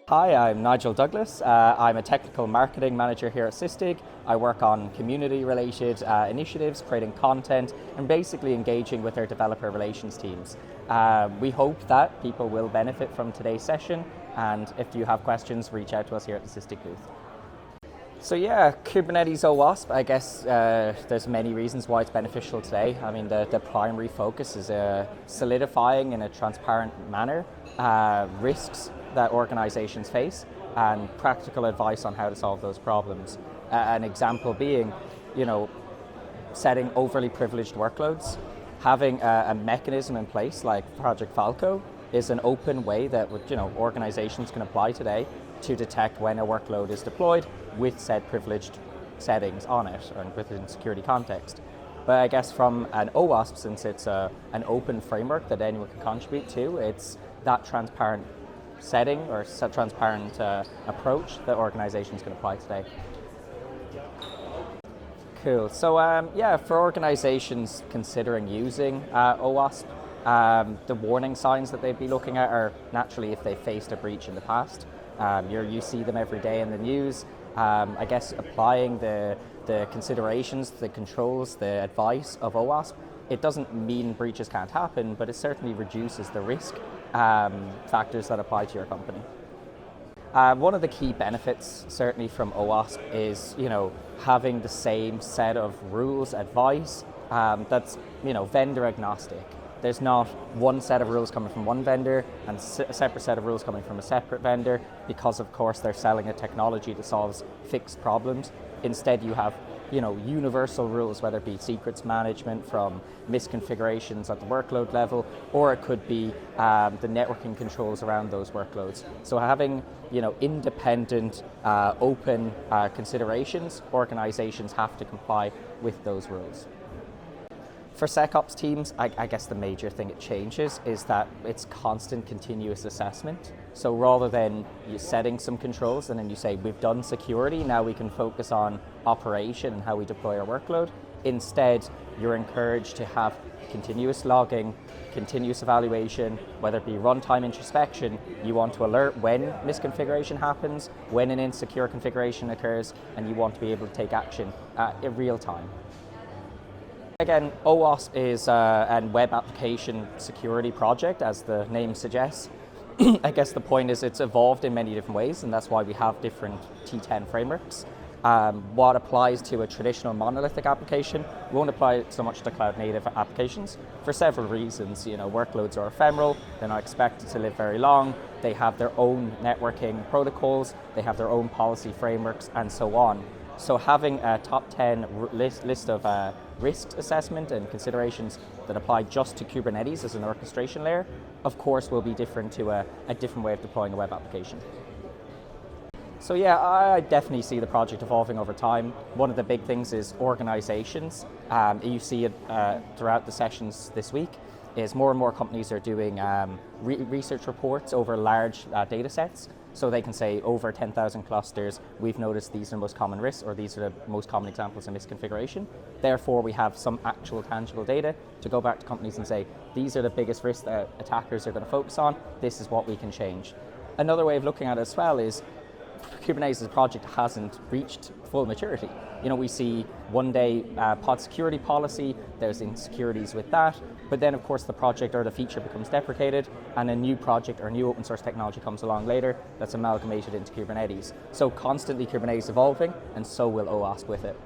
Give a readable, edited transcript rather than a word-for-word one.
Hi, I'm Nigel Douglas. I'm a technical marketing manager here at Sysdig. I work on community-related initiatives, creating content, and basically engaging with our developer relations teams. We hope that people will benefit from today's session, and if you have questions, reach out to us here at the Sysdig booth. So yeah, Kubernetes OWASP, I guess there's many reasons why it's beneficial today. I mean, the primary focus is solidifying in a transparent manner risks that organizations face and practical advice on how to solve those problems. An example being, setting overly privileged workloads. Having a mechanism in place like Project Falco is an open way that organizations can apply today to detect when a workload is deployed with said privileged settings on it and within security context. But I guess from an OWASP, since it's an open framework that anyone can contribute to, it's that transparent setting or transparent approach that organizations can apply today. Cool. So for organizations considering using OWASP, the warning signs that they'd be looking at are naturally if they faced a breach in the past. You see them every day in the news. I guess applying the considerations, the controls, the advice of OWASP, it doesn't mean breaches can't happen, but it certainly reduces the risk factors that apply to your company. One of the key benefits, certainly from OWASP, is having the same set of rules, advice that's vendor agnostic. There's not one set of rules coming from one vendor and a separate set of rules coming from a separate vendor because, of course, they're selling a technology that solves fixed problems. Instead, you have universal rules, whether it be secrets management from misconfigurations at the workload level, or it could be the networking controls around those workloads. So having independent, open considerations, organizations have to comply with those rules. For SecOps teams, I guess the major thing it changes is that it's constant continuous assessment. So rather than you setting some controls and then you say, we've done security, now we can focus on operation and how we deploy our workload. Instead, you're encouraged to have continuous logging, continuous evaluation, whether it be runtime introspection. You want to alert when misconfiguration happens, when an insecure configuration occurs, and you want to be able to take action in real time. Again, OWASP is a web application security project, as the name suggests. I guess the point is it's evolved in many different ways, and that's why we have different T10 frameworks. What applies to a traditional monolithic application won't apply so much to cloud-native applications for several reasons. Workloads are ephemeral, they're not expected to live very long, they have their own networking protocols, they have their own policy frameworks, and so on. So having a top 10 list of risk assessment and considerations that apply just to Kubernetes as an orchestration layer, of course, will be different to a different way of deploying a web application. So yeah, I definitely see the project evolving over time. One of the big things is organizations. You see it throughout the sessions this week, is more and more companies are doing research reports over large data sets. So they can say over 10,000 clusters, we've noticed these are the most common risks, or these are the most common examples of misconfiguration. Therefore, we have some actual tangible data to go back to companies and say, these are the biggest risks that attackers are going to focus on, this is what we can change. Another way of looking at it as well is Kubernetes as a project hasn't reached full maturity. We see one day pod security policy, there's insecurities with that, but then of course the project or the feature becomes deprecated and a new project or new open source technology comes along later that's amalgamated into Kubernetes. So constantly Kubernetes evolving, and so will OWASP with it.